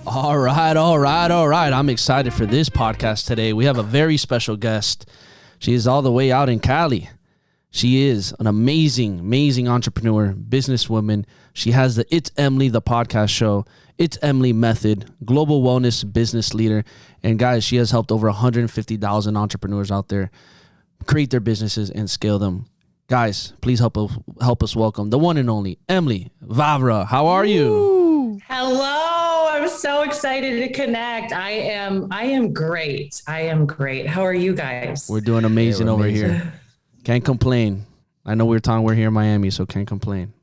All right. I'm excited for this podcast today. We have a very special guest. She is all the way out in Cali. She is an amazing entrepreneur, businesswoman. She has the It's Emily, the podcast show, It's Emily Method, global wellness business leader. And guys, she has helped over 150,000 entrepreneurs out there create their businesses and scale them. Guys, please help us welcome the one and only Emily Vavra. How are you? Hello. I'm so excited to connect. I am great. How are you guys? We're doing amazing over here. Can't complain. I know we're here in Miami, so can't complain.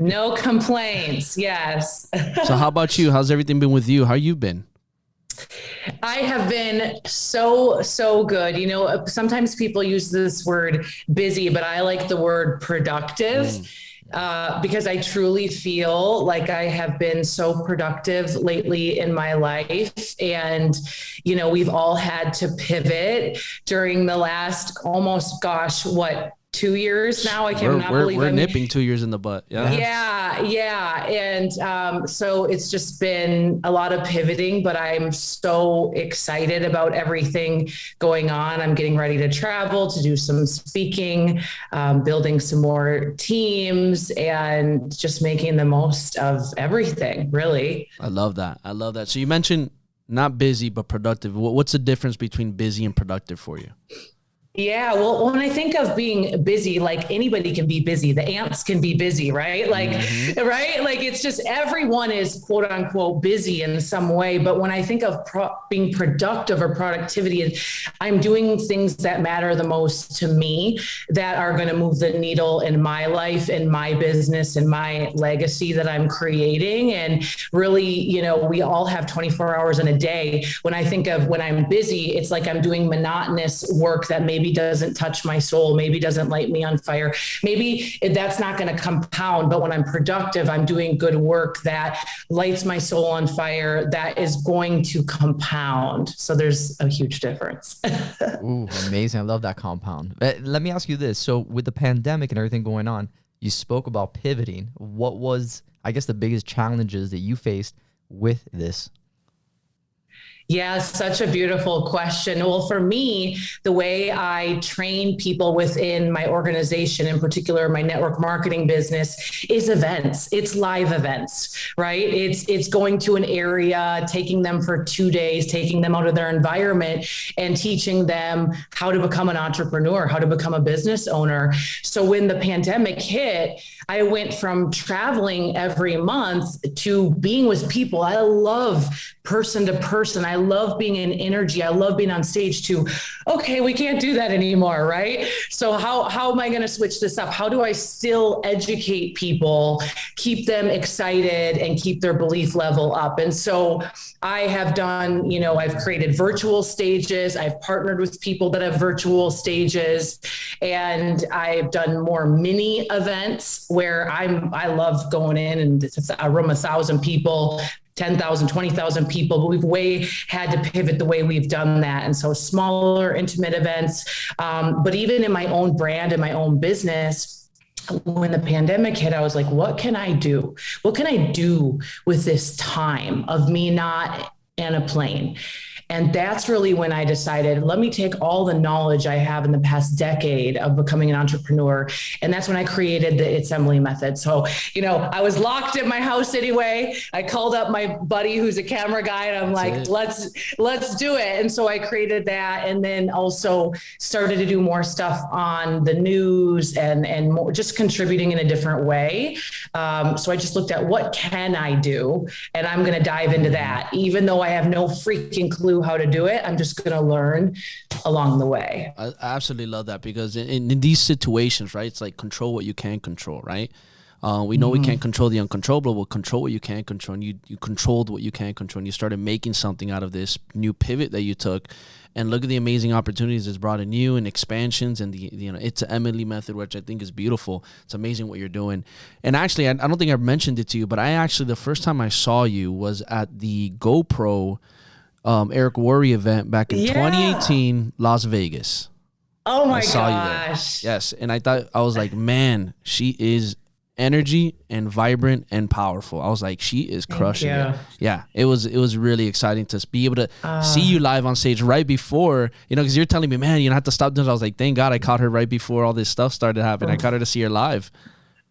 No complaints. Yes. So how about you? How's everything been with you? How you been? I have been so good. You know, sometimes people use this word busy, but I like the word productive. Because I truly feel like I have been so productive lately in my life. And, you know, we've all had to pivot during the last 2 years now. I cannot believe we're nipping 2 years in the butt. Yeah. And so it's just been a lot of pivoting, but I'm so excited about everything going on. I'm getting ready to travel, to do some speaking, building some more teams, and just making the most of everything, really. I love that. So you mentioned not busy, but productive. What's the difference between busy and productive for you? Yeah. Well, when I think of being busy, like anybody can be busy, the ants can be busy, right? Like, right. Like it's just, everyone is quote unquote busy in some way. But when I think of being productive or productivity, I'm doing things that matter the most to me, that are going to move the needle in my life, in my business, and my legacy that I'm creating. And really, you know, we all have 24 hours in a day. When I think of when I'm busy, it's like I'm doing monotonous work that maybe doesn't touch my soul, maybe doesn't light me on fire. Maybe that's not going to compound, but when I'm productive, I'm doing good work that lights my soul on fire, that is going to compound. So there's a huge difference. Ooh, amazing. I love that compound. Let me ask you this. So with the pandemic and everything going on, you spoke about pivoting. What was, I guess, the biggest challenges that you faced with this? Yeah, such a beautiful question. Well, for me, the way I train people within my organization, in particular my network marketing business, is events. It's live events, right? It's going to an area, taking them for 2 days, taking them out of their environment and teaching them how to become an entrepreneur, how to become a business owner. So when the pandemic hit, I went from traveling every month to being with people. I love person to person. I love being in energy. I love being on stage to, okay, we can't do that anymore, right? So how am I going to switch this up? How do I still educate people, keep them excited, and keep their belief level up? And so I have done, you know, I've created virtual stages. I've partnered with people that have virtual stages, and I've done more mini events where I love going in and it's a room of 1,000 people, 10,000, 20,000 people, but we've had to pivot the way we've done that. And so smaller, intimate events. But even in my own brand and my own business, when the pandemic hit, I was like, what can I do? What can I do with this time of me not in a plane? And that's really when I decided, let me take all the knowledge I have in the past decade of becoming an entrepreneur. And that's when I created the It's Emily method. So, you know, I was locked in my house anyway. I called up my buddy who's a camera guy, and I'm like, let's do it. And so I created that, and then also started to do more stuff on the news and more, just contributing in a different way. So I just looked at what can I do? And I'm going to dive into that. Even though I have no freaking clue how to do it, I'm just going to learn along the way. I absolutely love that, because in these situations, right, it's like control what you can control, right? We know we can't control the uncontrollable. We'll control what you can control, and you controlled what you can control, and you started making something out of this new pivot that you took. And look at the amazing opportunities it's brought in you, and expansions, and the It's Emily method, which I think is beautiful. It's amazing what you're doing. And actually, I don't think I've mentioned it to you, but the first time I saw you was at the GoPro Eric Worre event back in 2018, Las Vegas. Oh my gosh. Yes. And I was like, man, she is energy and vibrant and powerful. I was like, she is crushing it. Yeah, it was really exciting to be able to see you live on stage right before, because you're telling me, man, you don't have to stop doing it. I was like, thank God I caught her right before all this stuff started happening. I caught her to see her live.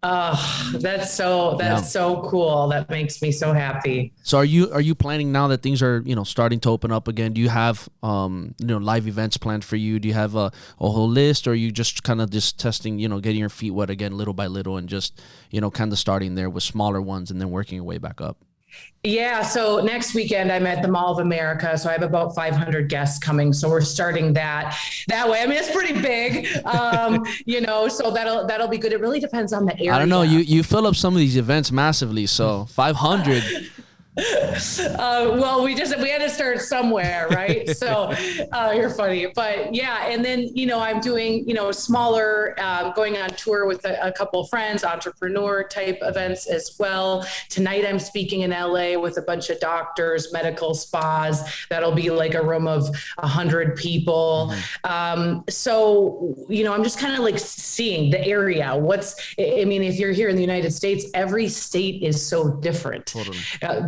That's so cool. That makes me so happy. So are you planning now that things are, starting to open up again? Do you have, live events planned for you? Do you have a whole list, or are you just kind of just testing, getting your feet wet again, little by little, and just, kind of starting there with smaller ones and then working your way back up? Yeah. So next weekend I'm at the Mall of America. So I have about 500 guests coming. So we're starting that way. I mean, it's pretty big, so that'll be good. It really depends on the area. I don't know. You fill up some of these events massively. So 500. Well, we had to start somewhere, right? So you're funny, but yeah. And then, I'm doing, smaller, going on tour with a couple of friends, entrepreneur type events as well. Tonight I'm speaking in LA with a bunch of doctors, medical spas. That'll be like a room of 100 people. So, I'm just kind of like seeing the area. If you're here in the United States, every state is so different. Totally.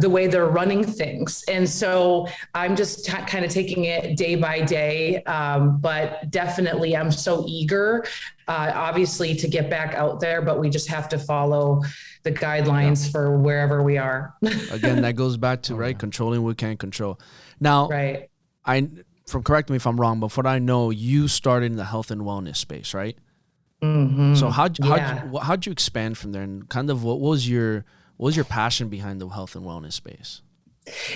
The way they're running things. And so I'm just kind of taking it day by day. But definitely I'm so eager, obviously, to get back out there, but we just have to follow the guidelines for wherever we are. Again, that goes back to, controlling what we can't control. Now, correct me if I'm wrong, but from what I know, you started in the health and wellness space, right? Mm-hmm. So how'd you expand from there, and kind of what was your passion behind the health and wellness space?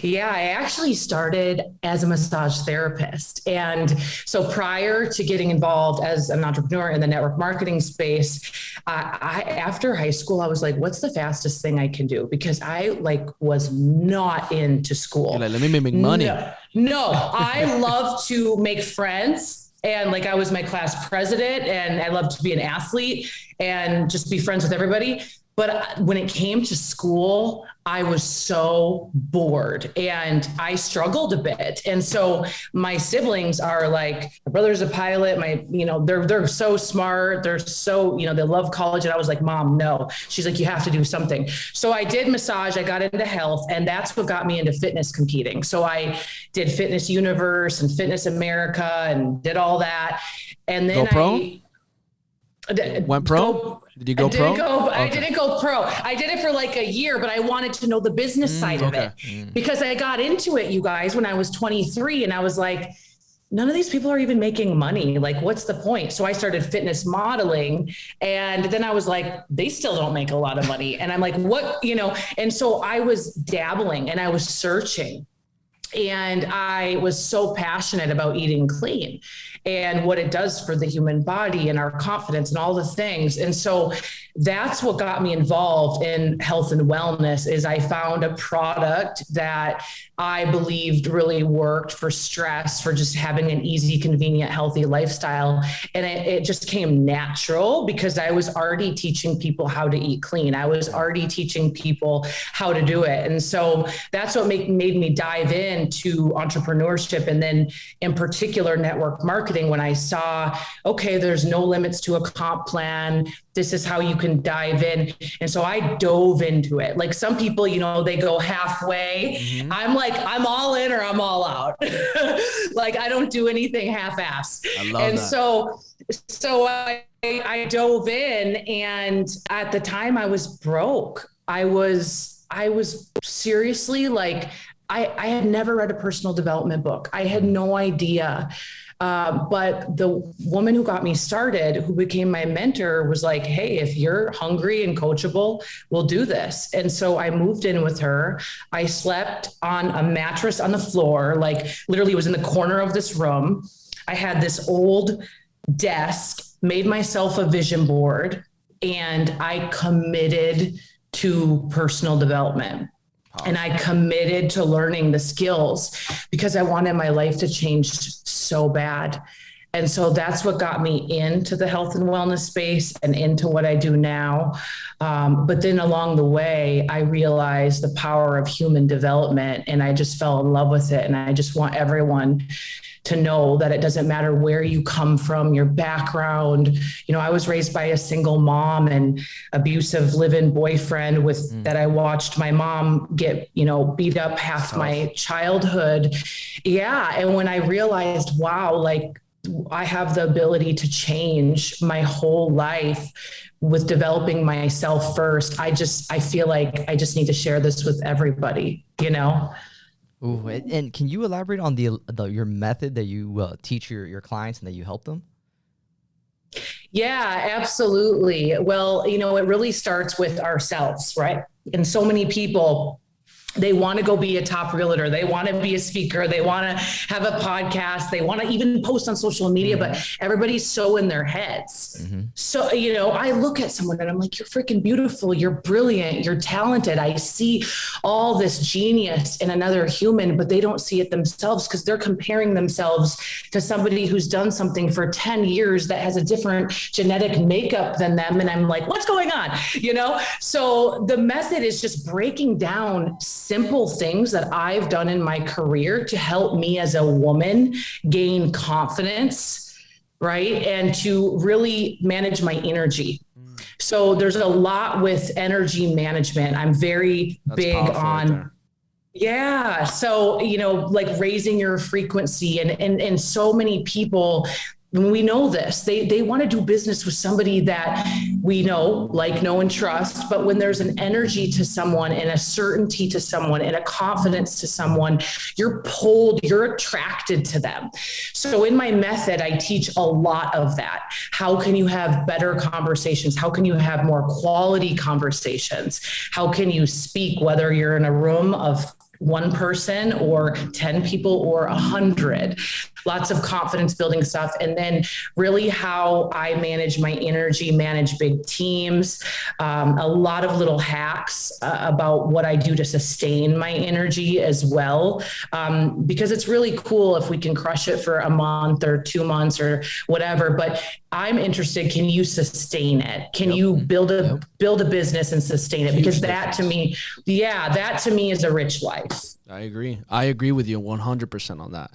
Yeah, I actually started as a massage therapist. And so prior to getting involved as an entrepreneur in the network marketing space, after high school, I was like, what's the fastest thing I can do? Because I was not into school. Let me make money. No, I love to make friends. And I was my class president, and I loved to be an athlete and just be friends with everybody. But when it came to school, I was so bored and I struggled a bit. And so my siblings are my brother's a pilot. They're so smart. They're so, they love college. And I was like, Mom, no. She's like, you have to do something. So I did massage. I got into health, and that's what got me into fitness competing. So I did Fitness Universe and Fitness America and did all that. And then went pro? Did you go pro? I didn't go pro. I did it for a year, but I wanted to know the business side of it because I got into it, you guys, when I was 23, and I was like, none of these people are even making money. What's the point? So I started fitness modeling, and then I was like, they still don't make a lot of money. And I'm like, what, and so I was dabbling and I was searching. And I was so passionate about eating clean and what it does for the human body and our confidence and all the things. And so that's what got me involved in health and wellness. Is I found a product that I believed really worked for stress, for just having an easy, convenient, healthy lifestyle. And it just came natural because I was already teaching people how to eat clean. I was already teaching people how to do it. And so that's what made me dive into entrepreneurship. And then in particular, network marketing, when I saw, okay, there's no limits to a comp plan. This is how you can dive in. And so I dove into it. Some people, they go halfway. Mm-hmm. I'm like, I'm all in or I'm all out. I don't do anything half-ass. I love that. So I dove in, and at the time I was broke. I was seriously I had never read a personal development book. I had no idea. But the woman who got me started, who became my mentor, was like, hey, if you're hungry and coachable, we'll do this. And so I moved in with her. I slept on a mattress on the floor, literally was in the corner of this room. I had this old desk, made myself a vision board, and I committed to personal development. And I committed to learning the skills because I wanted my life to change so bad. And so that's what got me into the health and wellness space and into what I do now. But then along the way, I realized the power of human development, and I just fell in love with it. And I just want everyone to know that it doesn't matter where you come from, your background. You know, I was raised by a single mom and abusive live-in boyfriend that I watched my mom get, you know, beat up half my childhood. Yeah. And when I realized, wow, like I have the ability to change my whole life with developing myself first, I feel like I just need to share this with everybody, you know? Ooh, and can you elaborate on your method that you teach your clients and that you help them? Yeah, absolutely. Well, you know, it really starts with ourselves, right? And so many people, they want to go be a top realtor. They want to be a speaker. They want to have a podcast. They want to even post on social media, but everybody's so in their heads. So, you know, I look at someone and I'm like, you're freaking beautiful. You're brilliant. You're talented. I see all this genius in another human, but they don't see it themselves because they're comparing themselves to somebody who's done something for 10 years that has a different genetic makeup than them. And I'm like, what's going on? You know? So the method is just breaking down simple things that I've done in my career to help me as a woman gain confidence, right? And to really manage my energy. So there's a lot with energy management. I'm very big on, yeah. So, you know, like raising your frequency and so many people, when we know this, they want to do business with somebody that we know, like, know, and trust. But when there's an energy to someone and a certainty to someone and a confidence to someone, you're pulled, you're attracted to them. So in my method, I teach a lot of that. How can you have better conversations? How can you have more quality conversations? How can you speak, whether you're in a room of one person or 10 people or 100, lots of confidence building stuff. And then really how I manage my energy, manage big teams, a lot of little hacks about what I do to sustain my energy as well. Because it's really cool if we can crush it for a month or 2 months or whatever, but I'm interested, can you sustain it? Can you build a business and sustain it? Because that to me, that to me is a rich life. I agree with you 100% on that.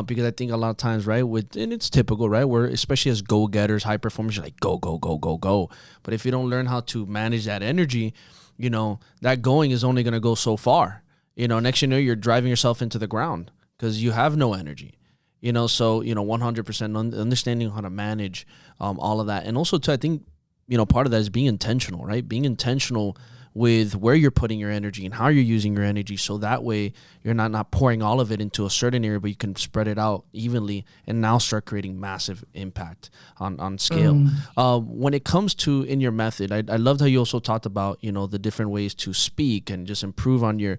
Because I think a lot of times, right, and it's typical, right, where especially as go-getters, high performers, you're like, go, go, go, go, go. But if you don't learn how to manage that energy, you know, that going is only going to go so far. You know, next you know, you're driving yourself into the ground because you have no energy. You know, so, you know, 100% understanding how to manage all of that. And also, too, I think, you know, part of that is being intentional, right? Being intentional with where you're putting your energy and how you're using your energy, so that way you're not pouring all of it into a certain area, but you can spread it out evenly and now start creating massive impact on scale. When it comes to in your method, I loved how you also talked about, you know, the different ways to speak and just improve on your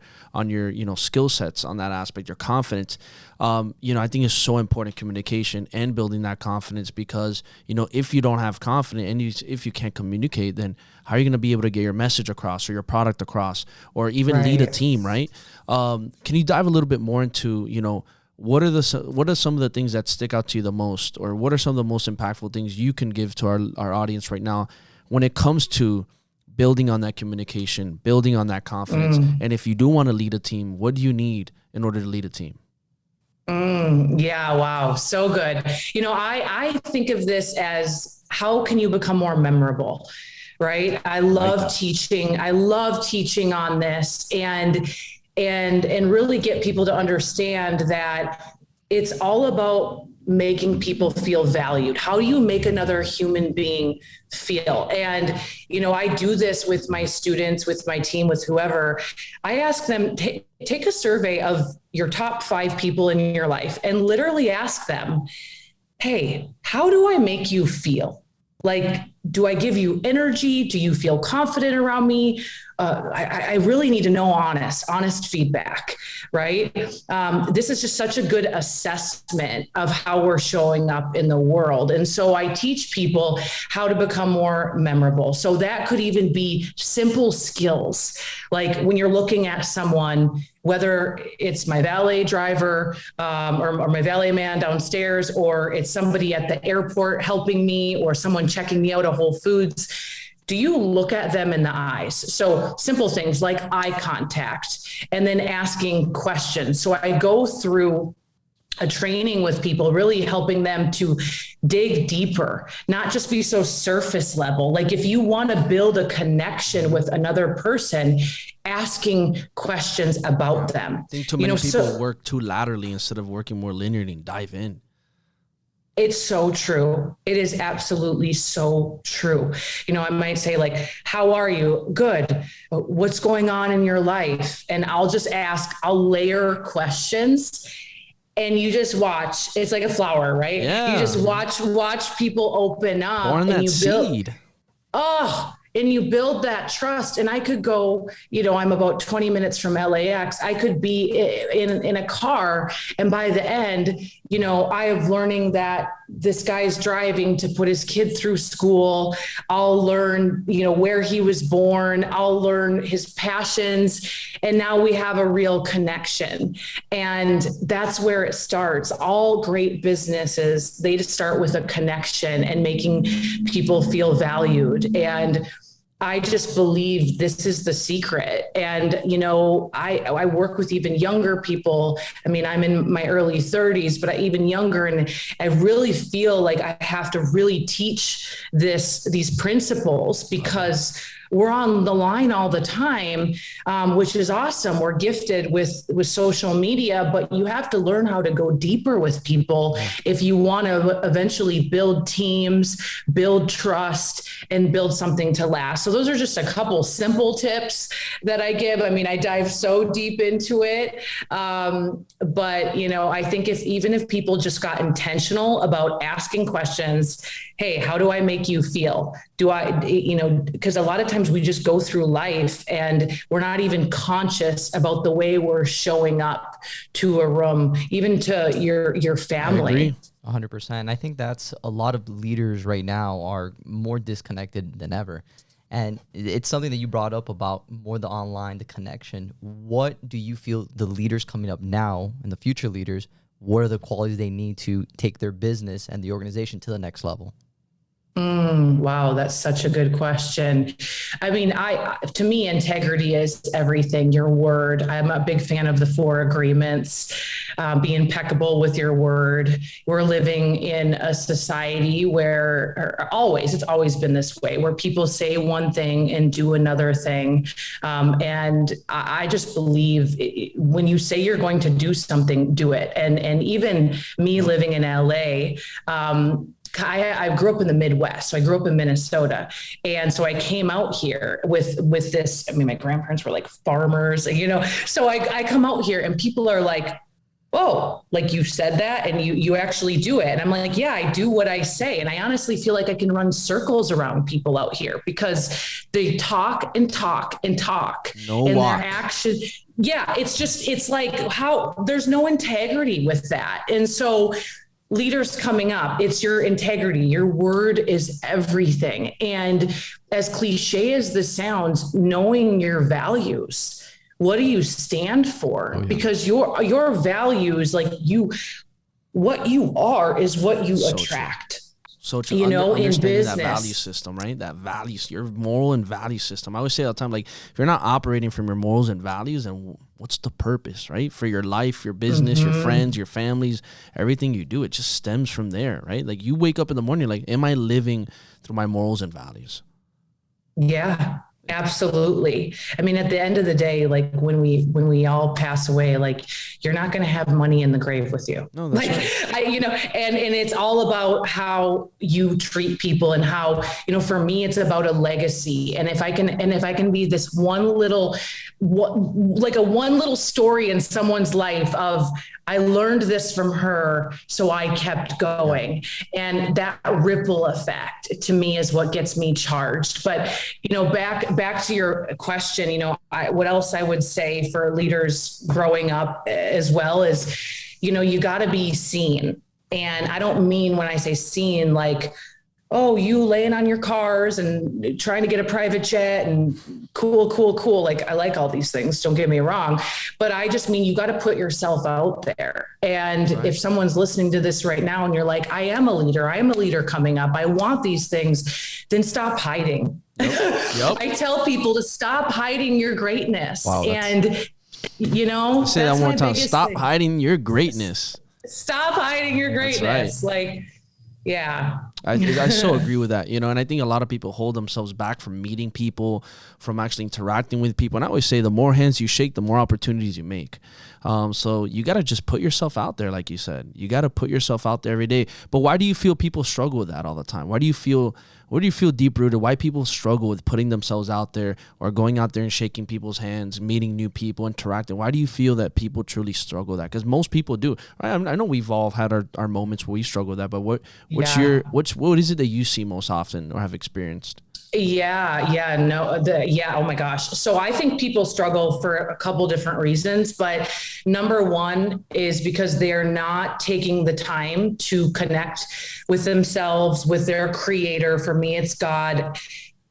you know, skill sets on that aspect, your confidence. You know, I think it's so important, communication and building that confidence, because, you know, if you don't have confidence and if you can't communicate, then how are you going to be able to get your message across or your product across or even lead a team, right? Can you dive a little bit more into, you know, what are some of the things that stick out to you the most, or what are some of the most impactful things you can give to our audience right now when it comes to building on that communication, building on that confidence? And if you do want to lead a team, what do you need in order to lead a team? Yeah. Wow. So good. You know, I think of this as, how can you become more memorable? Right. I love teaching. I love teaching on this and really get people to understand that it's all about making people feel valued. How do you make another human being feel? And, you know, I do this with my students, with my team, with whoever. I ask them, take a survey of your top 5 people in your life and literally ask them, hey, how do I make you feel? Like, do I give you energy? Do you feel confident around me? I really need to know honest feedback, right? This is just such a good assessment of how we're showing up in the world. And so I teach people how to become more memorable. So that could even be simple skills. Like when you're looking at someone, whether it's my valet driver or my valet man downstairs, or it's somebody at the airport helping me, or someone checking me out at Whole Foods, do you look at them in the eyes? So simple things like eye contact, and then asking questions. So I go through a training with people, really helping them to dig deeper, not just be so surface level. Like if you want to build a connection with another person, asking questions about them. I think too many people work too laterally instead of working more linearly and dive in. It's so true. It is absolutely so true. I might say like, how are you? Good. What's going on in your life? And I'll just I'll layer questions, and you just watch. It's like a flower, right? Yeah. You just watch people open up. Pouring and that you seed. And you build that trust. And I could go, I'm about 20 minutes from LAX. I could be in a car. And by the end, I am learning that this guy's driving to put his kid through school. I'll learn, where he was born. I'll learn his passions. And now we have a real connection. And that's where it starts. All great businesses, they just start with a connection and making people feel valued. And I just believe this is the secret. And, I work with even younger people. I mean, I'm in my early 30s, but even younger. And I really feel like I have to really teach these principles, because we're on the line all the time, which is awesome. We're gifted with social media, but you have to learn how to go deeper with people if you want to eventually build teams, build trust, and build something to last. So those are just a couple simple tips that I give. I mean, I dive so deep into it. But, I think even if people just got intentional about asking questions, hey, how do I make you feel? Because a lot of times we just go through life and we're not even conscious about the way we're showing up to a room, even to your family. 100%. I think that's a lot of leaders right now are more disconnected than ever. And it's something that you brought up about more the online, the connection. What do you feel the leaders coming up now and the future leaders, what are the qualities they need to take their business and the organization to the next level? Wow, that's such a good question. I mean, to me, integrity is everything. Your word. I'm a big fan of the 4 agreements. Be impeccable with your word. We're living in a society where it's always been this way, where people say one thing and do another thing. And I just believe when you say you're going to do something, do it. And even me living in LA, I grew up in the Midwest. So I grew up in Minnesota. And so I came out here with this. I mean, my grandparents were like farmers, so I come out here and people are like, oh, like you said that and you actually do it. And I'm like, yeah, I do what I say. And I honestly feel like I can run circles around people out here because they talk and talk and talk. No and walk. Their action. Yeah. It's like there's no integrity with that. And so leaders coming up, it's your integrity. Your word is everything. And as cliche as this sounds, knowing your values, what do you stand for? Oh, yeah. Because your values, what you are is what you attract. True. So true. In business, that value system, right? That values, your moral and value system. I always say all the time, like, if you're not operating from your morals and values, then what's the purpose, right? For your life, your business, your friends, your families, everything you do, it just stems from there, right? Like you wake up in the morning, like, am I living through my morals and values? Yeah. Absolutely. I mean, at the end of the day, like when we all pass away, like you're not going to have money in the grave with you. No, that's right. And it's all about how you treat people and how, for me, it's about a legacy. And if I can be this one little story in someone's life of I learned this from her, so I kept going. And that ripple effect to me is what gets me charged. But, back to your question, what else I would say for leaders growing up as well is, you got to be seen. And I don't mean when I say seen, like, oh, you laying on your cars and trying to get a private jet and cool. Like, I like all these things, don't get me wrong, but I just mean, you got to put yourself out there. And if someone's listening to this right now and you're like, I am a leader coming up, I want these things, then stop hiding. Yep. I tell people to stop hiding your greatness. Wow, and, say that one time, stop hiding your greatness. Stop hiding your greatness. Right. Like, yeah. I so agree with that, and I think a lot of people hold themselves back from meeting people, from actually interacting with people. And I always say the more hands you shake, the more opportunities you make. So you got to just put yourself out there, like you said. You got to put yourself out there every day. But why do you feel people struggle with that all the time? Where do you feel deep-rooted? Why people struggle with putting themselves out there or going out there and shaking people's hands, meeting new people, interacting? Why do you feel that people truly struggle with that? Because most people do. Right? I know we've all had our moments where we struggle with that, but what is it that you see most often or have experienced? Oh my gosh. So I think people struggle for a couple different reasons, but number one is because they're not taking the time to connect with themselves, with their creator. For me, it's God,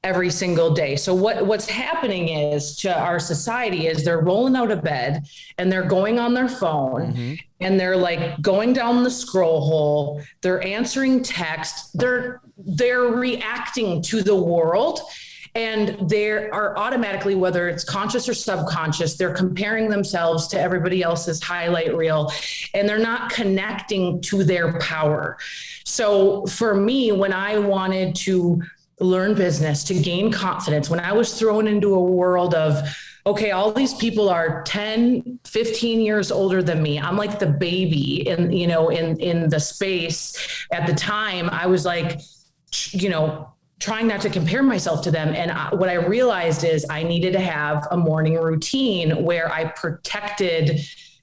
every single day. So what's happening is to our society is they're rolling out of bed and they're going on their phone and they're like going down the scroll hole. They're answering text. They're reacting to the world, and they are automatically, whether it's conscious or subconscious, they're comparing themselves to everybody else's highlight reel, and they're not connecting to their power. So for me, when I wanted to learn business, to gain confidence, when I was thrown into a world of, okay, all these people are 10, 15 years older than me. I'm like the baby in the space. At the time, I was like, trying not to compare myself to them. And what I realized is I needed to have a morning routine where I protected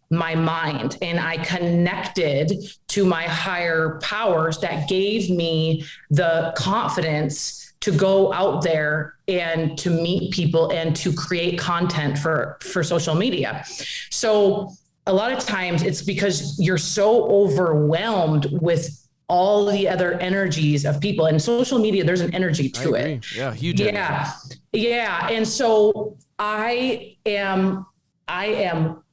my mind and I connected to my higher powers that gave me the confidence to go out there and to meet people and to create content for social media. So a lot of times it's because you're so overwhelmed with all the other energies of people, and social media, there's an energy to it. Yeah. Huge. Energy. Yeah. And so I am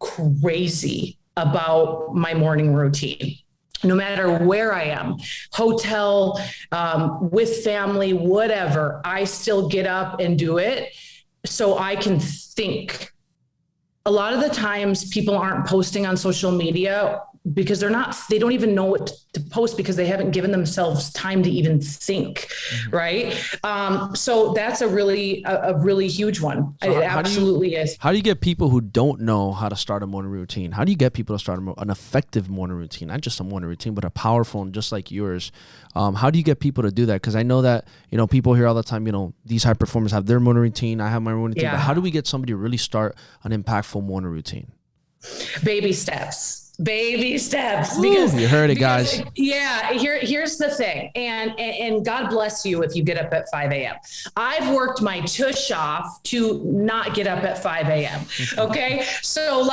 crazy about my morning routine. No matter where I am, hotel, with family, whatever, I still get up and do it so I can think. A lot of the times people aren't posting on social media because they don't even know what to post because they haven't given themselves time to even think. Right. So that's a really huge one. So it absolutely is. How do you get people who don't know how to start a morning routine? How do you get people to start an effective morning routine? Not just a morning routine, but a powerful one just like yours. How do you get people to do that? Because I know that, people hear all the time, these high performers have their morning routine. I have my morning routine. Yeah. But how do we get somebody to really start an impactful morning routine? Baby steps. Because you heard it, guys. Here's the thing, and God bless you if you get up at 5 a.m. I've worked my tush off to not get up at 5 a.m. Okay, so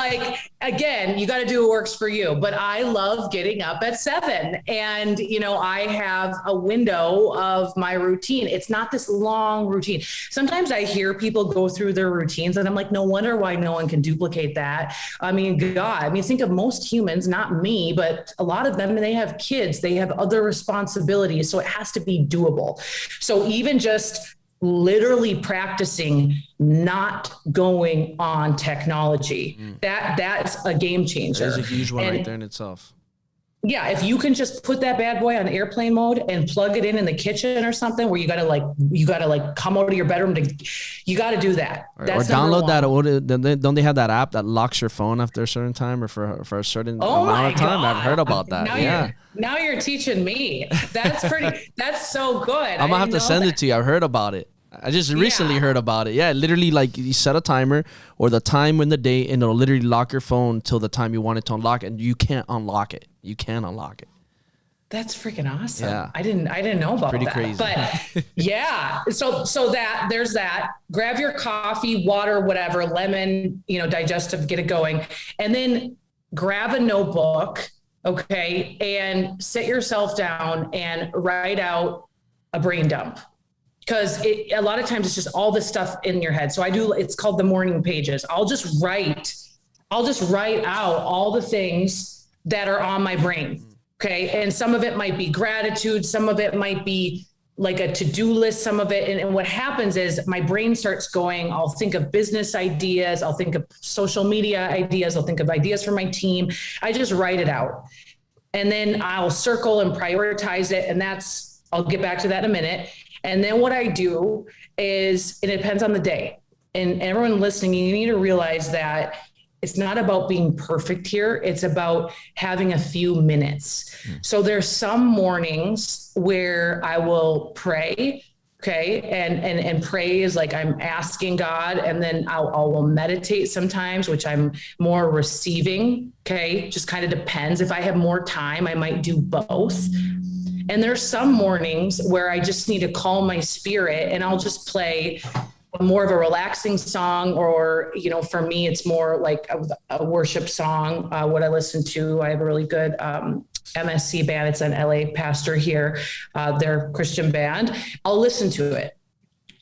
again, you got to do what works for you. But I love getting up at 7, and I have a window of my routine. It's not this long routine. Sometimes I hear people go through their routines, and I'm like, no wonder why no one can duplicate that. Think of most humans, not me, but a lot of them, they have kids, they have other responsibilities. So it has to be doable. So even just literally practicing not going on technology, that's a game changer. That is a huge one right there in itself. Yeah, if you can just put that bad boy on airplane mode and plug it in the kitchen or something where you gotta come out of your bedroom you gotta do that. That's or download that. Don't they have that app that locks your phone after a certain time or for a certain amount of time? I've heard about that. Now you're teaching me. That's so good. I'm gonna have to send it to you. I've heard about it. I just recently heard about it. Yeah, literally, like you set a timer or the time in the day, and it'll literally lock your phone till the time you want it to unlock, and you can't unlock it. You can't unlock it. That's freaking awesome. Yeah. I didn't know about Pretty that. crazy. But yeah, so that there's that. Grab your coffee, water, whatever, lemon, digestive, get it going. And then grab a notebook, okay, and sit yourself down and write out a brain dump. Because a lot of times it's just all this stuff in your head. So it's called the morning pages. I'll just write out all the things that are on my brain. Okay. And some of it might be gratitude. Some of it might be like a to-do list, some of it. And what happens is my brain starts going, I'll think of business ideas. I'll think of social media ideas. I'll think of ideas for my team. I just write it out. And then I'll circle and prioritize it. And I'll get back to that in a minute. And then what I do is, it depends on the day. And everyone listening, you need to realize that it's not about being perfect here. It's about having a few minutes. So there's some mornings where I will pray. Okay. And pray is like I'm asking God, and then I will meditate sometimes, which I'm more receiving. Okay. Just kind of depends. If I have more time, I might do both. And there's some mornings where I just need to calm my spirit, and I'll just play more of a relaxing song, or, for me, it's more like a worship song. What I listen to, I have a really good MSC band. It's an LA pastor here. They're a Christian band. I'll listen to it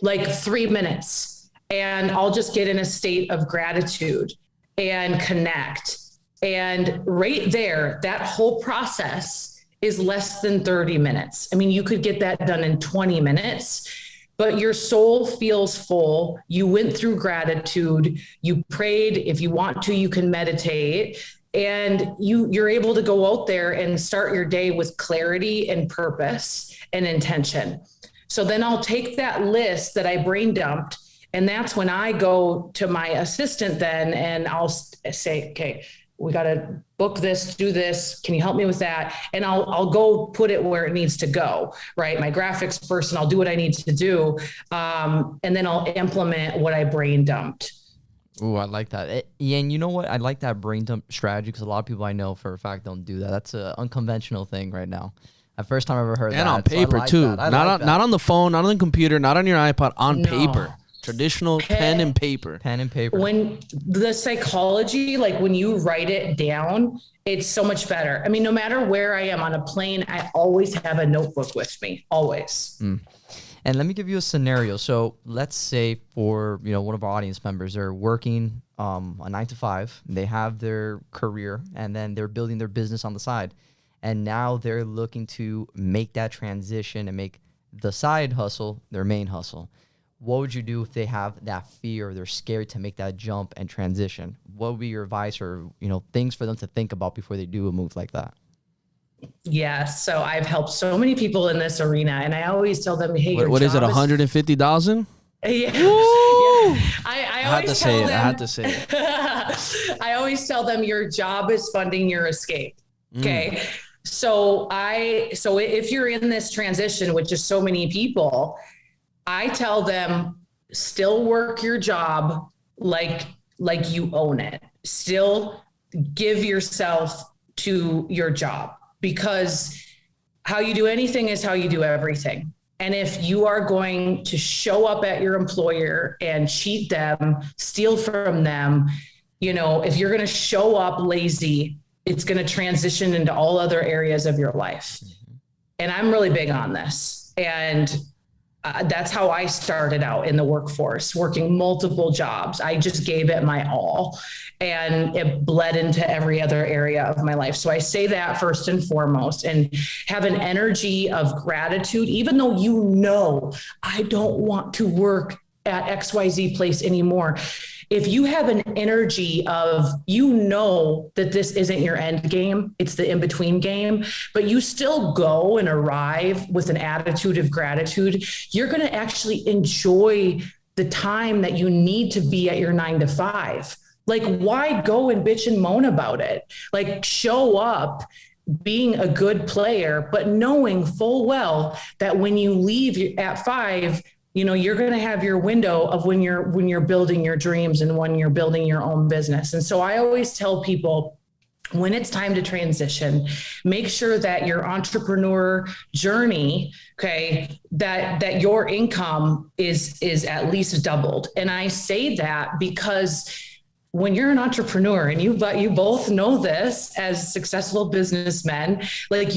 like 3 minutes, and I'll just get in a state of gratitude and connect. And right there, that whole process is less than 30 minutes. I mean, you could get that done in 20 minutes. But your soul feels full. You went through gratitude. You prayed. If you want to, you can meditate, and you're able to go out there and start your day with clarity and purpose and intention. So then I'll take that list that I brain dumped, and that's when I go to my assistant then, and I'll say, okay, we got to book this, do this. Can you help me with that? And I'll go put it where it needs to go, right? My graphics person, I'll do what I need to do. And then I'll implement what I brain dumped. Ooh, I like that. Yeah, and you know what? I like that brain dump strategy, because a lot of people I know for a fact don't do that. That's an unconventional thing right now. The first time I ever heard that. And on paper too. Not on the phone, not on the computer, not on your iPod, on paper. Traditional pen and paper. Pen and paper. When the psychology, like when you write it down, it's so much better. I mean, no matter where I am on a plane, I always have a notebook with me, always. And let me give you a scenario. So let's say for, one of our audience members, they're working a 9 to 5. They have their career, and then they're building their business on the side. And now they're looking to make that transition and make the side hustle their main hustle. What would you do if they have that fear, or they're scared to make that jump and transition? What would be your advice, or, things for them to think about before they do a move like that? Yeah. So I've helped so many people in this arena, and I always tell them, hey, what is it? 150,000? Yeah. Yeah. I had to say it. I had to say it. I always tell them your job is funding your escape. Okay. So if you're in this transition, which is so many people, I tell them, still work your job like you own it. Still give yourself to your job, because how you do anything is how you do everything. And if you are going to show up at your employer and cheat them, steal from them, if you're going to show up lazy, it's going to transition into all other areas of your life. And I'm really big on this. And that's how I started out in the workforce, working multiple jobs. I just gave it my all, and it bled into every other area of my life. So I say that first and foremost, and have an energy of gratitude, even though I don't want to work at XYZ place anymore. If you have an energy of, that this isn't your end game, it's the in-between game, but you still go and arrive with an attitude of gratitude, you're going to actually enjoy the time that you need to be at your 9 to 5. Like, why go and bitch and moan about it? Like, show up being a good player, but knowing full well that when you leave at 5, you're going to have your window of when you're building your dreams and when you're building your own business. And so I always tell people, when it's time to transition, make sure that your entrepreneur journey, okay, that your income is at least doubled. And I say that because when you're an entrepreneur, and you both know this as successful businessmen, like,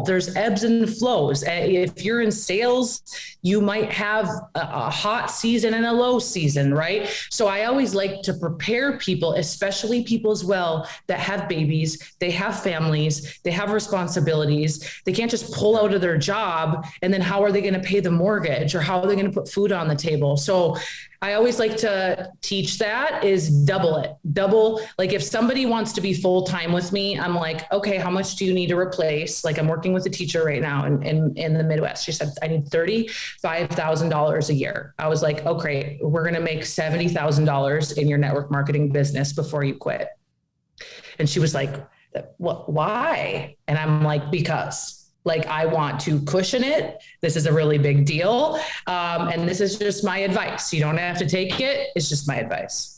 there's ebbs and flows. If you're in sales, you might have a hot season and a low season, right? So I always like to prepare people, especially people as well that have babies, they have families, they have responsibilities. They can't just pull out of their job, and then how are they going to pay the mortgage, or how are they going to put food on the table? So I always like to teach that is double. Like, if somebody wants to be full-time with me, I'm like, okay, how much do you need to replace? Like, I'm working with a teacher right now in the Midwest. She said, I need $35,000 a year. I was like, okay, we're going to make $70,000 in your network marketing business before you quit. And she was like, what, why? And I'm like, because, like, I want to cushion it. This is a really big deal. And this is just my advice. You don't have to take it. It's just my advice.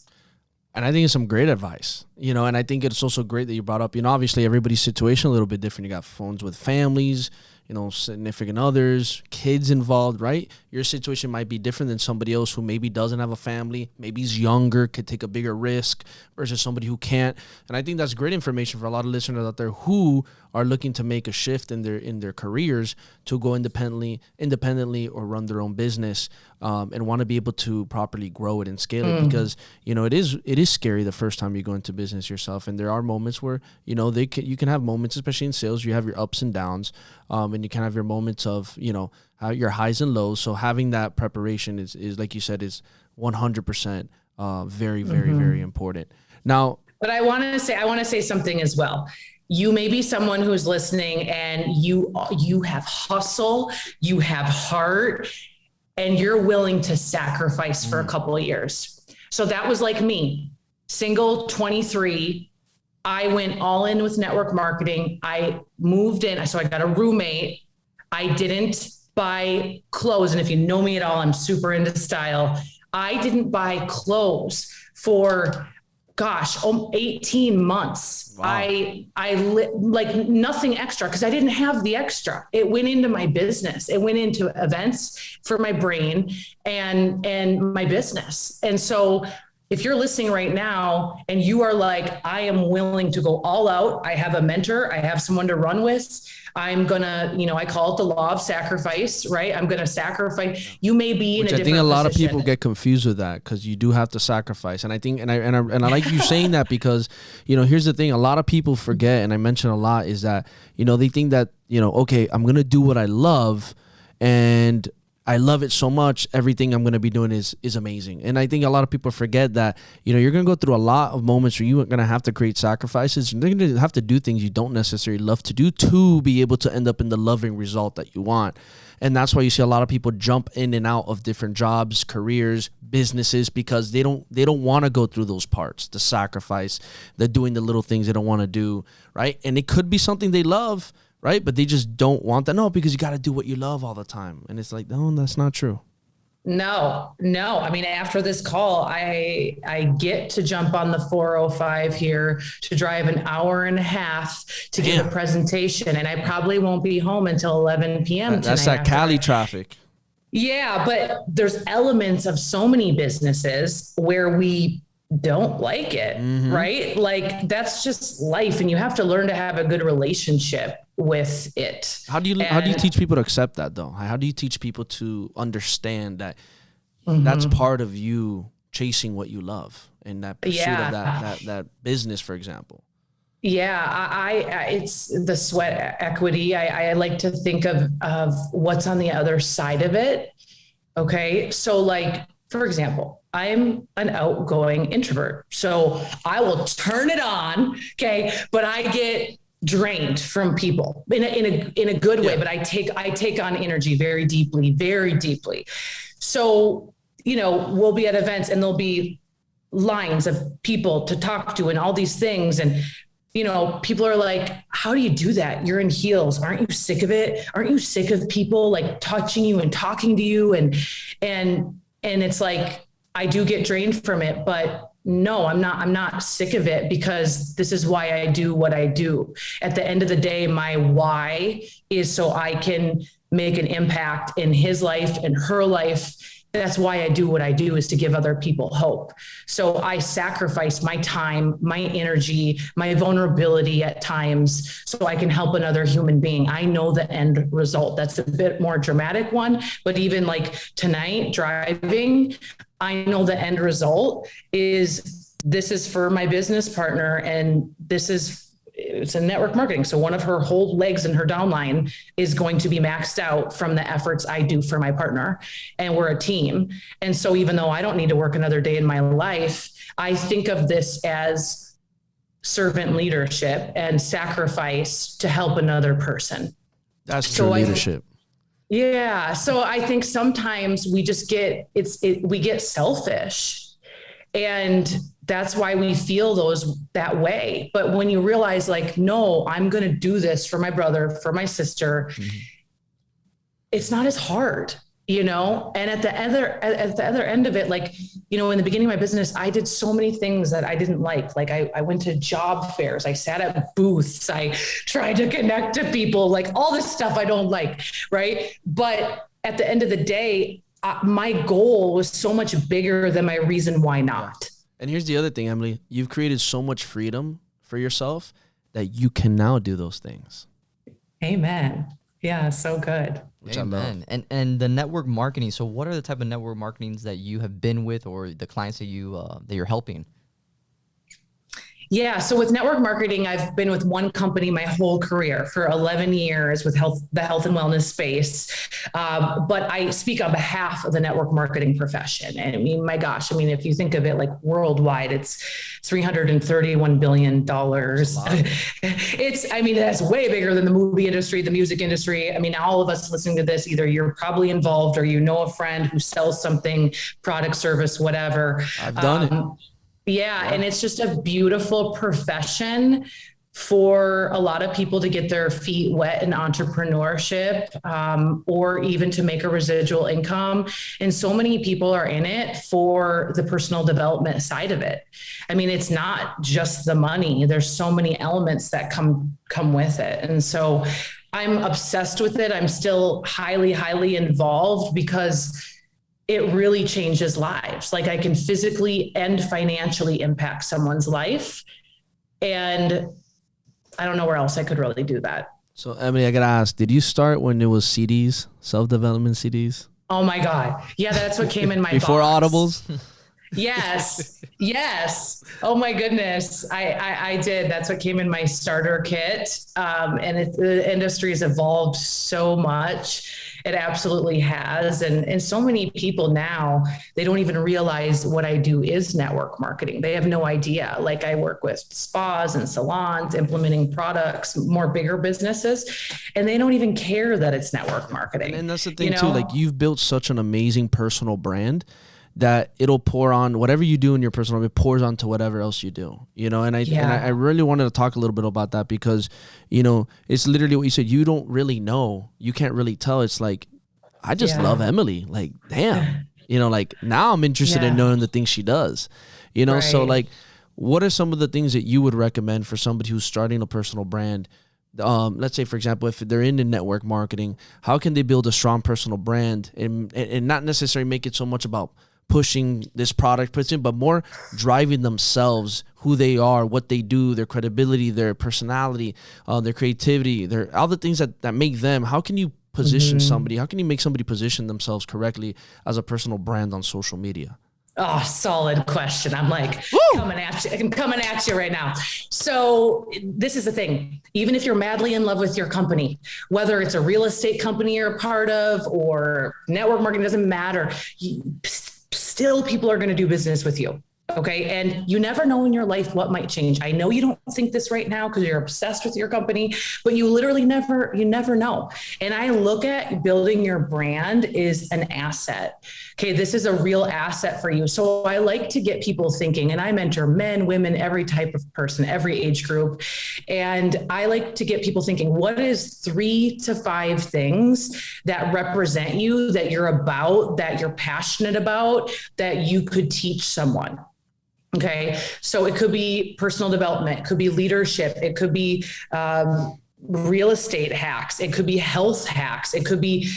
And I think it's some great advice, and I think it's also great that you brought up, obviously everybody's situation a little bit different. You got phones with families, significant others, kids involved, right? Your situation might be different than somebody else who maybe doesn't have a family, maybe is younger, could take a bigger risk versus somebody who can't. And I think that's great information for a lot of listeners out there who are looking to make a shift in their careers to go independently or run their own business, and want to be able to properly grow it and scale it, because it is scary the first time you go into business yourself, and there are moments where you can have moments, especially in sales, you have your ups and downs, and you can have your moments of your highs and lows. So having that preparation is like you said, is 100% very, very, very important. Now, but I want to say something as well. You may be someone who's listening, and you have hustle, you have heart, and you're willing to sacrifice for a couple of years. So that was like me, single, 23. I went all in with network marketing. I moved in. So I got a roommate. I didn't buy clothes. And if you know me at all, I'm super into style. I didn't buy clothes for 18 months. Wow. I like nothing extra, because I didn't have the extra. It went into my business. It went into events for my brain and my business. And so if you're listening right now and you are like, I am willing to go all out, I have a mentor, I have someone to run with, I'm gonna, I call it the law of sacrifice, right? I'm gonna sacrifice. You may be in a different position. I think a lot of people get confused with that, because you do have to sacrifice. And I think, and I like you saying that, because, here's the thing, a lot of people forget, and I mention a lot, is that, they think that, okay, I'm gonna do what I love, and I love it so much, everything I'm going to be doing is amazing. And I think a lot of people forget that, you're going to go through a lot of moments where you're going to have to create sacrifices. You're going to have to do things you don't necessarily love to do to be able to end up in the loving result that you want. And that's why you see a lot of people jump in and out of different jobs, careers, businesses, because they don't want to go through those parts, the sacrifice, the doing the little things they don't want to do, right? And it could be something they love, right? But they just don't want that. No, because you got to do what you love all the time. And it's like, no, that's not true. No. I mean, after this call, I get to jump on the 405 here to drive an hour and a half to give a presentation. And I probably won't be home until 11 p.m. tonight. That's that Cali traffic. Yeah, but there's elements of so many businesses where we don't like it, right? Like, that's just life, and you have to learn to have a good relationship with it. How do you teach people to accept that, though? How do you teach people to understand that that's part of you chasing what you love and that pursuit of that business, for example? Yeah, I it's the sweat equity. I like to think of what's on the other side of it. Okay, so like, for example, I'm an outgoing introvert, so I will turn it on. Okay, but I get drained from people in a good way. But I take on energy very deeply, very deeply. So we'll be at events and there'll be lines of people to talk to and all these things, and people are like, how do you do that? You're in heels. Aren't you sick of it? Aren't you sick of people like touching you and talking to you? And it's like, I do get drained from it, but no, I'm not sick of it, because this is why I do what I do. At the end of the day, my why is so I can make an impact in his life and her life. That's why I do what I do, is to give other people hope. So I sacrifice my time, my energy, my vulnerability at times so I can help another human being. I know the end result. That's a bit more dramatic one, but even like tonight driving, I know the end result is this is for my business partner, and it's a network marketing. So one of her whole legs in her downline is going to be maxed out from the efforts I do for my partner, and we're a team. And so even though I don't need to work another day in my life, I think of this as servant leadership and sacrifice to help another person. That's true leadership. Yeah. So I think sometimes we just we get selfish, and that's why we feel that way. But when you realize like, no, I'm going to do this for my brother, for my sister, it's not as hard, and at the other end of it, like, in the beginning of my business, I did so many things that I didn't like. Like I went to job fairs, I sat at booths, I tried to connect to people, like all this stuff I don't like. Right. But at the end of the day, my goal was so much bigger than my reason why not. And here's the other thing, Emily, you've created so much freedom for yourself that you can now do those things. Amen. Yeah. So good. Which Amen. I love. And the network marketing. So what are the type of network marketings that you have been with, or the clients that you're helping? Yeah. So with network marketing, I've been with one company my whole career for 11 years with the health and wellness space. But I speak on behalf of the network marketing profession. And I mean, my gosh, if you think of it like worldwide, it's $331 billion. That's way bigger than the movie industry, the music industry. All of us listening to this, either you're probably involved or a friend who sells something, product, service, whatever. I've done it. Yeah. And it's just a beautiful profession for a lot of people to get their feet wet in entrepreneurship, or even to make a residual income. And so many people are in it for the personal development side of it. It's not just the money. There's so many elements that come with it. And so I'm obsessed with it. I'm still highly, highly involved because it really changes lives. Like I can physically and financially impact someone's life. And I don't know where else I could really do that. So Emily, I got to ask, did you start when it was CDs, self-development CDs? Oh my God. Yeah, that's what came in my Before box. Audibles? Yes. Oh my goodness. I did. That's what came in my starter kit. And the industry has evolved so much. It absolutely has. And so many people now, they don't even realize what I do is network marketing. They have no idea. Like I work with spas and salons, implementing products, more bigger businesses, and they don't even care that it's network marketing. And that's the thing too, like you've built such an amazing personal brand that it'll pour on whatever you do in your personal, it pours onto whatever else you do, and I really wanted to talk a little bit about that because, it's literally what you said. You don't really know, you can't really tell. It's like, I just love Emily. Like, damn, like now I'm interested in knowing the things she does, right. So like, what are some of the things that you would recommend for somebody who's starting a personal brand? Let's say, for example, if they're into network marketing, how can they build a strong personal brand and not necessarily make it so much about pushing this product, but more driving themselves, who they are, what they do, their credibility, their personality, their creativity, all the things that make them. How can you position somebody? How can you make somebody position themselves correctly as a personal brand on social media? Oh, solid question. I'm like coming at you right now. So this is the thing. Even if you're madly in love with your company, whether it's a real estate company you're a part of or network marketing, doesn't matter. Still people are going to do business with you. Okay. And you never know in your life what might change. I know you don't think this right now because you're obsessed with your company, but you literally you never know. And I look at building your brand is an asset. Okay. This is a real asset for you. So I like to get people thinking, and I mentor men, women, every type of person, every age group. And I like to get people thinking, what is 3 to 5 things that represent you, that you're about, that you're passionate about, that you could teach someone? Okay. So it could be personal development, it could be leadership, it could be real estate hacks, it could be health hacks, it could be,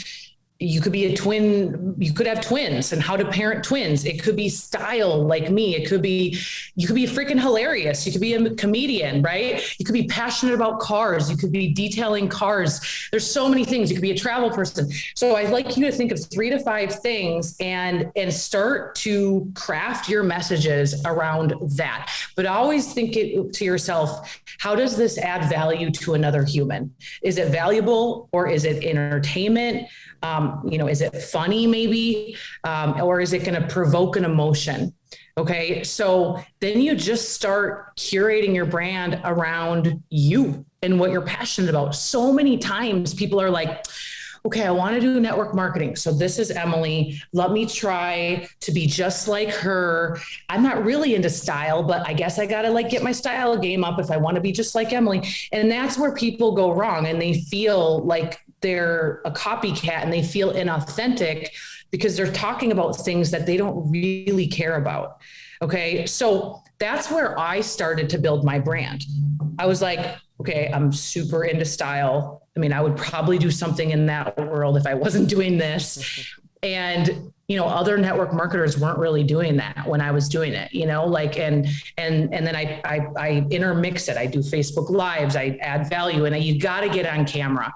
you could be a twin, you could have twins and how to parent twins. It could be style like me. It could be, you could be freaking hilarious. You could be a comedian, right? You could be passionate about cars. You could be detailing cars. There's so many things. You could be a travel person. So I'd like you to think of 3 to 5 things and start to craft your messages around that. But always think it to yourself, how does this add value to another human? Is it valuable or is it entertainment? Is it funny maybe? Or is it going to provoke an emotion? Okay. So then you just start curating your brand around you and what you're passionate about. So many times people are like, okay, I want to do network marketing. So this is Emily. Let me try to be just like her. I'm not really into style, but I guess I got to get my style game up if I want to be just like Emily. And that's where people go wrong. And they feel like they're a copycat and they feel inauthentic because they're talking about things that they don't really care about. Okay. So that's where I started to build my brand. I was like, okay, I'm super into style. I mean, I would probably do something in that world if I wasn't doing this. And, other network marketers weren't really doing that when I was doing it, and then I intermix it. I do Facebook Lives, I add value, and you got to get on camera.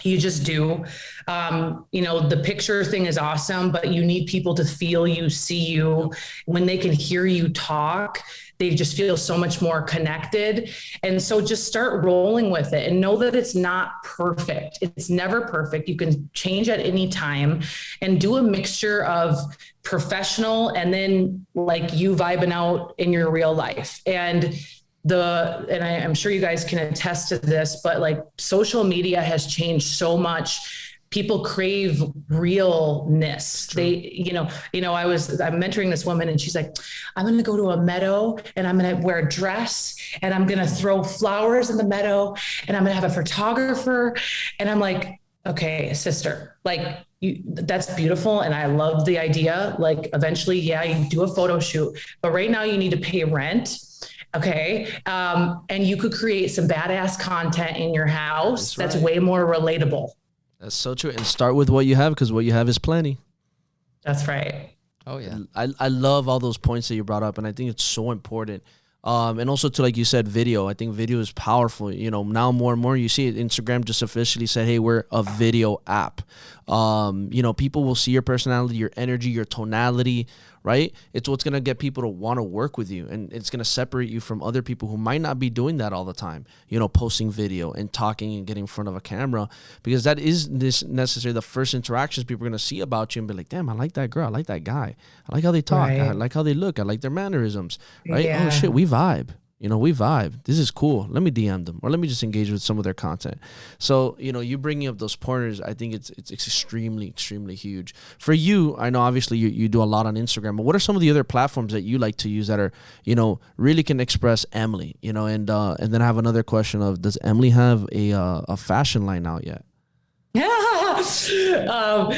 You just do. The picture thing is awesome, but you need people to feel you, see you. When they can hear you talk, they just feel so much more connected. And so just start rolling with it and know that it's not perfect. It's never perfect. You can change at any time and do a mixture of professional and then you vibing out in your real life. And I'm sure you guys can attest to this, but social media has changed so much. People crave realness. I'm mentoring this woman and she's like, I'm going to go to a meadow and I'm going to wear a dress and I'm going to throw flowers in the meadow and I'm going to have a photographer. And I'm like, okay, sister, that's beautiful. And I love the idea. Eventually, yeah, you do a photo shoot, but right now you need to pay rent. Okay. And you could create some badass content in your house that's way more relatable. That's so true. And start with what you have, because what you have is plenty. That's right. Oh, yeah. I love all those points that you brought up, and I think it's so important. And also to, like you said, video. I think video is powerful. Now more and more you see it. Instagram just officially said, hey, we're a video app. People will see your personality, your energy, your tonality, right? It's what's going to get people to want to work with you. And it's going to separate you from other people who might not be doing that all the time, posting video and talking and getting in front of a camera, because that is necessarily the first interactions people are going to see about you and be like, damn, I like that girl. I like that guy. I like how they talk. Right. I like how they look. I like their mannerisms, right? Yeah. Oh shit, we vibe. We vibe. This is cool. Let me DM them, or let me just engage with some of their content. So, you bringing up those pointers, I think it's extremely, extremely huge. For you, I know obviously you do a lot on Instagram, but what are some of the other platforms that you like to use that are, really can express Emily, and then I have another question of, does Emily have a fashion line out yet? Well,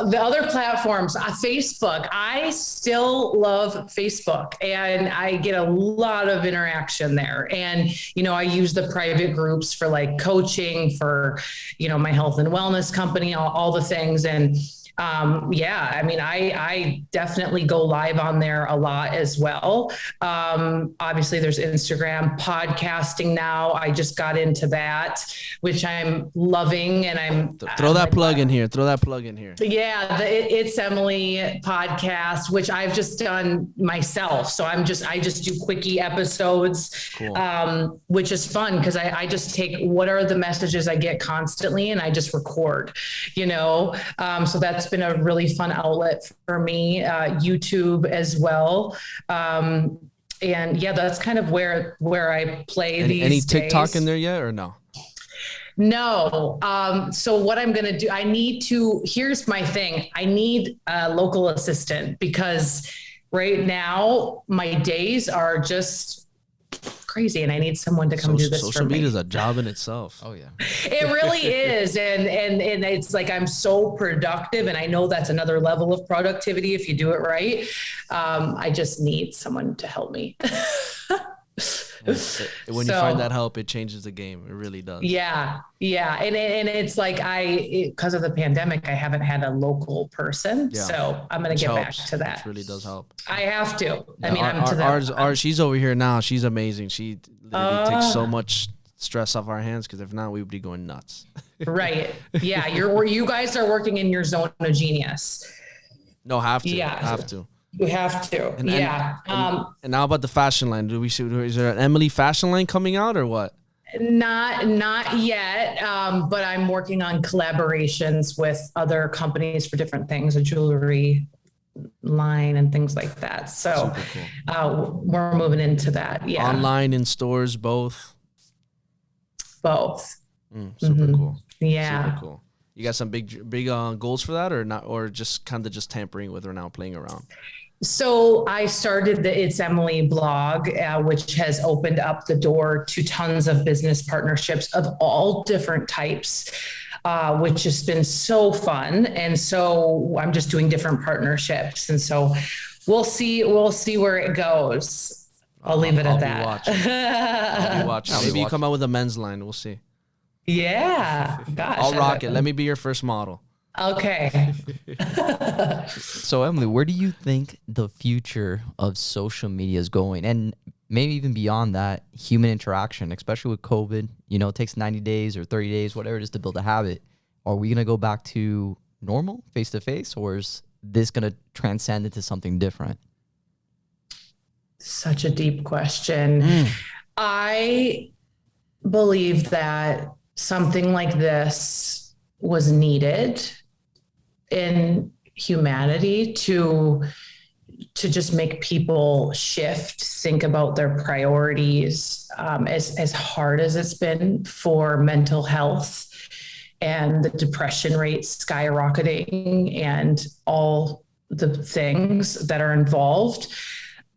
the other platforms, Facebook, I still love Facebook and I get a lot of interaction there. And, I use the private groups for coaching for, my health and wellness company, all the things. And I definitely go live on there a lot as well. Obviously there's Instagram, podcasting now. I just got into that, which I'm loving. And throw that plug in here. Yeah. It's Emily podcast, which I've just done myself. So I just do quickie episodes, cool. Which is fun because I just take what are the messages I get constantly and I just record, so that's that's been a really fun outlet for me. YouTube as well. And yeah, that's kind of where I play Any these days. TikTok in there yet or no? No. So what I'm going to do, here's my thing. I need a local assistant because right now my days are just crazy and I need someone to come do this for me. Social media is a job in itself. Oh yeah. It really is. And it's like, I'm so productive and I know that's another level of productivity if you do it right. I just need someone to help me. When you find that help, it changes the game. It really does. Yeah. And it's like because of the pandemic, I haven't had a local person. Yeah. So I'm going to get back to that. It really does help. I have to. Yeah, I mean, ours, she's over here now. She's amazing. She literally takes so much stress off our hands because if not, we would be going nuts. Right. Yeah. You guys are working in your zone of genius. No, have to. Yeah. Have to. You have to. And now about the fashion line. Is there an Emily fashion line coming out or what? Not yet. But I'm working on collaborations with other companies for different things, a jewelry line and things like that. So cool. We're moving into that. Yeah. Online, in stores, both. Super cool. Yeah. Super cool. You got some big goals for that or not, or just kind of just tampering with or now playing around? So I started the It's Emily blog, which has opened up the door to tons of business partnerships of all different types, which has been so fun. And so I'm just doing different partnerships. And so we'll see where it goes. I'll leave it at that. I'll be watching. Maybe you come out with a men's line. We'll see. Yeah. Gosh. I'll rock it. Let me be your first model. Okay. So Emily, where do you think the future of social media is going? And maybe even beyond that, human interaction, especially with COVID, it takes 90 days or 30 days, whatever it is to build a habit. Are we going to go back to normal face-to-face or is this going to transcend into something different? Such a deep question. I believe that something like this was needed in humanity to just make people shift, think about their priorities, as hard as it's been for mental health and the depression rates skyrocketing and all the things that are involved.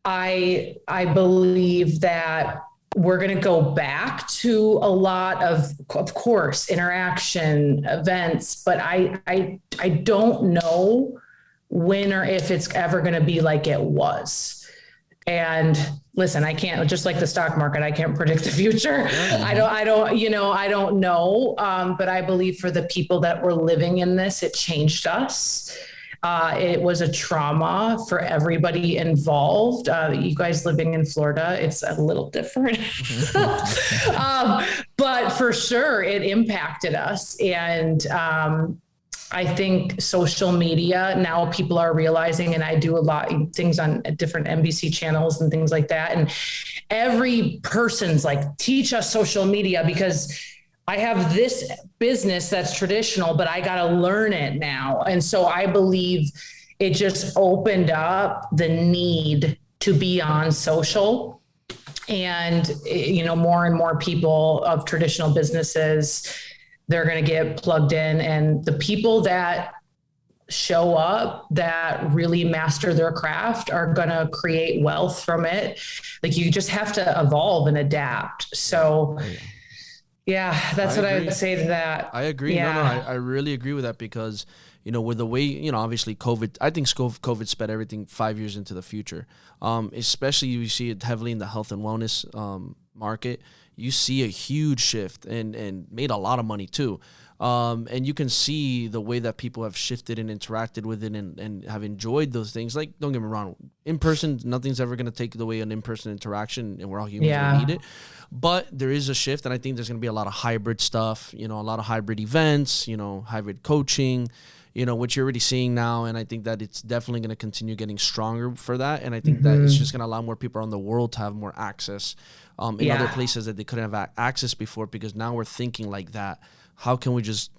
I believe that we're going to go back to a lot of course, interaction, events, but I don't know when or if it's ever going to be like it was. And listen, I can't, just like the stock market, I can't predict the future. I don't know. But I believe for the people that were living in this, it changed us. It was a trauma for everybody involved. You guys living in Florida, it's a little different. But for sure, it impacted us. And I think social media, now people are realizing, and I do a lot of things on different NBC channels and things like that. And every person's like, teach us social media because I have this business that's traditional, but I got to learn it now. And so I believe it just opened up the need to be on social. And, more and more people of traditional businesses, they're going to get plugged in. And the people that show up, that really master their craft, are going to create wealth from it. Like, you just have to evolve and adapt. So yeah, that's what I would say to that. I agree. Yeah. No, I really agree with that because, with the way, obviously COVID, I think COVID sped everything 5 years into the future. Especially you see it heavily in the health and wellness market. You see a huge shift and made a lot of money too. And you can see the way that people have shifted and interacted with it and have enjoyed those things. Like, don't get me wrong, in person, nothing's ever going to take away an in-person interaction, and we're all humans, we need it. But there is a shift, and I think there's going to be a lot of hybrid stuff, a lot of hybrid events, hybrid coaching, which you're already seeing now. And I think that it's definitely going to continue getting stronger for that. And I think that it's just going to allow more people around the world to have more access in other places that they couldn't have access before, because now we're thinking like that. How can we just,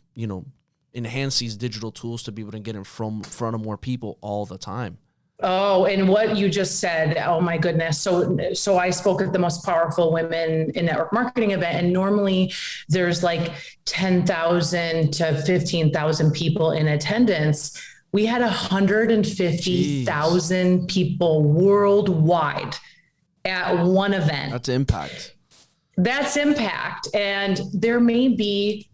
enhance these digital tools to be able to get in front of more people all the time. Oh, and what you just said, oh my goodness. So I spoke at the Most Powerful Women in Network Marketing event, and normally there's like 10,000 to 15,000 people in attendance. We had 150,000 people worldwide at one event. That's impact. That's impact. And there may be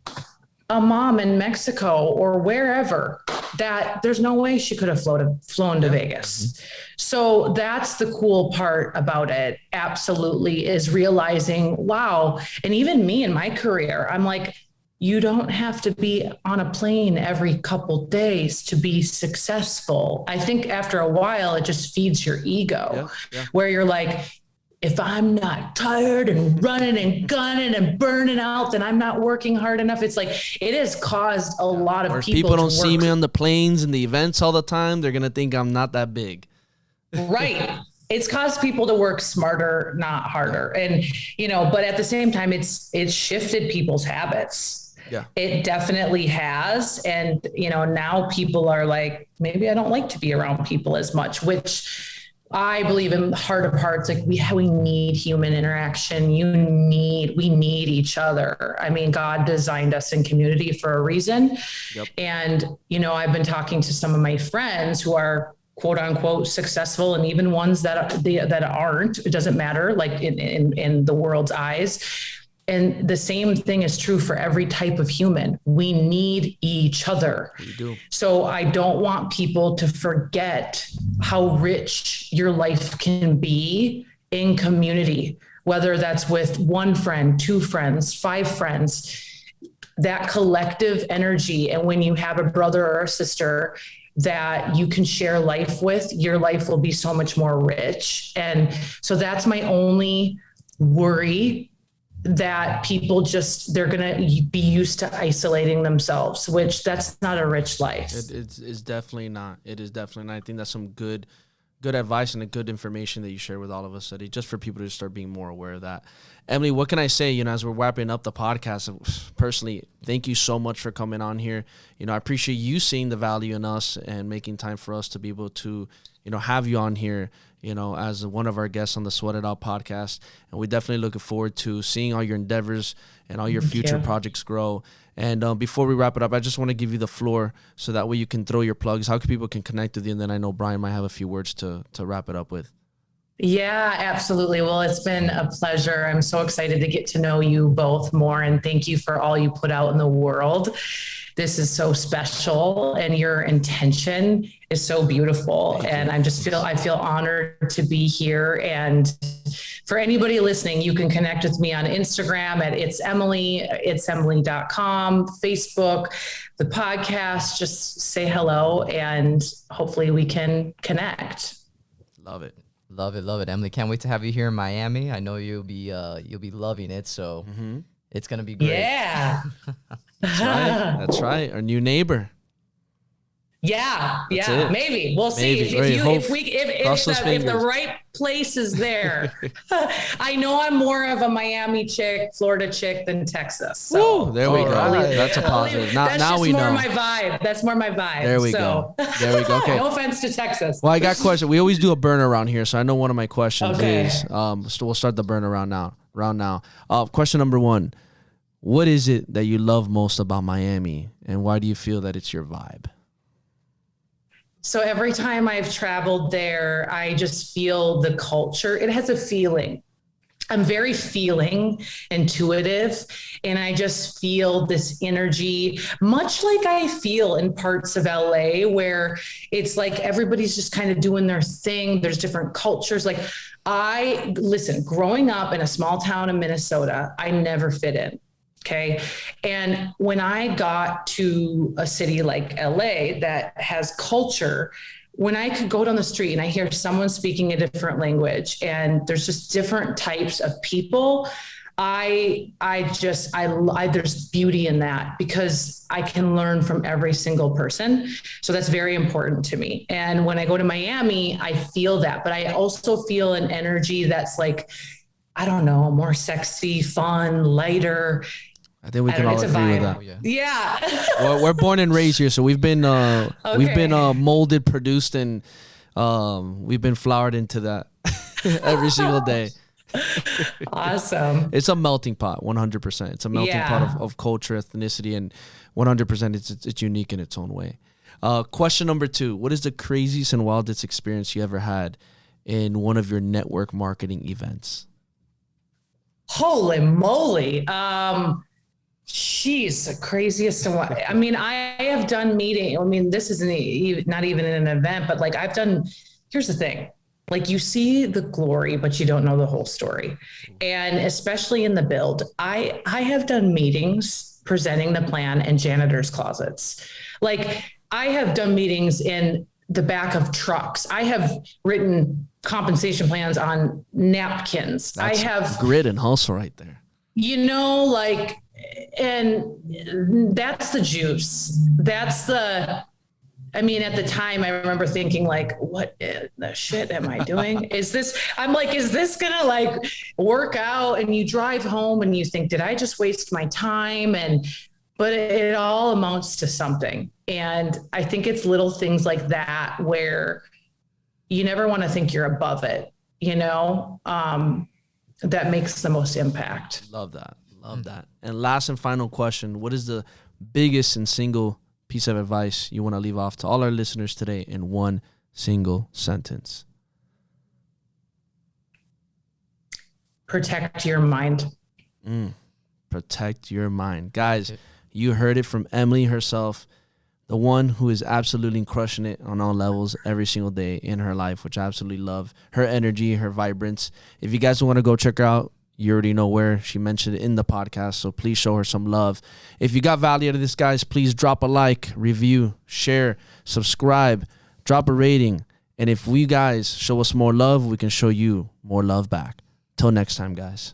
a mom in Mexico or wherever that there's no way she could have flown to Vegas. So that's the cool part about it. Absolutely, is realizing, wow. And even me in my career, I'm like, you don't have to be on a plane every couple days to be successful. I think after a while, it just feeds your ego where you're like, if I'm not tired and running and gunning and burning out, then I'm not working hard enough. It's like, it has caused a lot of people don't see me on the planes and the events all the time. They're going to think I'm not that big. Right. It's caused people to work smarter, not harder. And, but at the same time, it's shifted people's habits. Yeah, it definitely has. And, now people are like, maybe I don't like to be around people as much, which I believe in the heart of hearts, like we need human interaction. We need each other. I mean, God designed us in community for a reason. Yep. And, I've been talking to some of my friends who are quote unquote successful, and even ones that aren't, it doesn't matter, like in the world's eyes. And the same thing is true for every type of human. We need each other. We do. So I don't want people to forget how rich your life can be in community, whether that's with one friend, two friends, five friends, that collective energy. And when you have a brother or a sister that you can share life with, your life will be so much more rich. And so that's my only worry, that people they're going to be used to isolating themselves, which that's not a rich life. It's definitely not. It is definitely not. I think that's some good advice and a good information that you share with all of us, Eddie, just for people to start being more aware of that. Emily, what can I say, as we're wrapping up the podcast? Personally, thank you so much for coming on here. I appreciate you seeing the value in us and making time for us to be able to, have you on here, as one of our guests on the Sweat It Out podcast. And we definitely looking forward to seeing all your endeavors and all your future projects grow. And before we wrap it up, I just want to give you the floor so that way you can throw your plugs, how people can connect with you. And then I know Brian might have a few words to wrap it up with. Yeah, absolutely. Well, it's been a pleasure. I'm so excited to get to know you both more. And thank you for all you put out in the world. This is so special, and your intention is so beautiful. And I feel honored to be here. And for anybody listening, you can connect with me on Instagram at It's Emily, itsemily.com, Facebook, the podcast. Just say hello, and hopefully we can connect. Love it. Love it. Love it. Emily, can't wait to have you here in Miami. I know you'll be loving it. So it's going to be great. Yeah. That's right. Our new neighbor. Yeah. Maybe we'll see if the right place is there. I know I'm more of a Miami chick, Florida chick than Texas. So there we go. That's a positive. Now we know. That's more my vibe. There we go. Okay. No offense to Texas. Well, I got a question. We always do a burn around here, so I know one of my questions is. So we'll start the burn around now. Question number 1. What is it that you love most about Miami, and why do you feel that it's your vibe? So every time I've traveled there, I just feel the culture. It has a feeling. I'm very feeling intuitive, and I just feel this energy, much like I feel in parts of LA where it's like everybody's just kind of doing their thing. There's different cultures. Like growing up in a small town in Minnesota, I never fit in. Okay. And when I got to a city like LA that has culture, when I could go down the street and I hear someone speaking a different language and there's just different types of people, there's beauty in that because I can learn from every single person. So that's very important to me. And when I go to Miami, I feel that, but I also feel an energy that's like, I don't know, more sexy, fun, lighter. I think we can all agree with that. Oh, yeah. Yeah. We're born and raised here, so we've been molded, produced, and we've been flowered into that every single day. Awesome. It's a melting pot, 100%. It's a melting pot of culture, ethnicity, and 100% it's unique in its own way. Question number 2: what is the craziest and wildest experience you ever had in one of your network marketing events? Holy moly. She's the craziest. And what, I mean, I have done meeting. I mean, this isn't not even an event, but like here's the thing. Like you see the glory, but you don't know the whole story. And especially in the build, I have done meetings presenting the plan in janitors' closets. Like I have done meetings in the back of trucks. I have written compensation plans on napkins. That's I have grit and hustle right there. Like, and that's the juice. I mean, at the time I remember thinking like, what the shit am I doing? Is this gonna like work out? And you drive home and you think, did I just waste my time? But it all amounts to something. And I think it's little things like that where you never want to think you're above it, that makes the most impact. Love that. And last and final question: what is the biggest and single piece of advice you want to leave off to all our listeners today in one single sentence? Protect your mind. Protect your mind. Guys, you heard it from Emily herself, the one who is absolutely crushing it on all levels every single day in her life, which I absolutely love. Her energy, her vibrance. If you guys want to go check her out, you already know where. She mentioned it in the podcast, so please show her some love. If you got value out of this, guys, please drop a like, review, share, subscribe, drop a rating. And if we guys show us more love, we can show you more love back. Till next time, guys.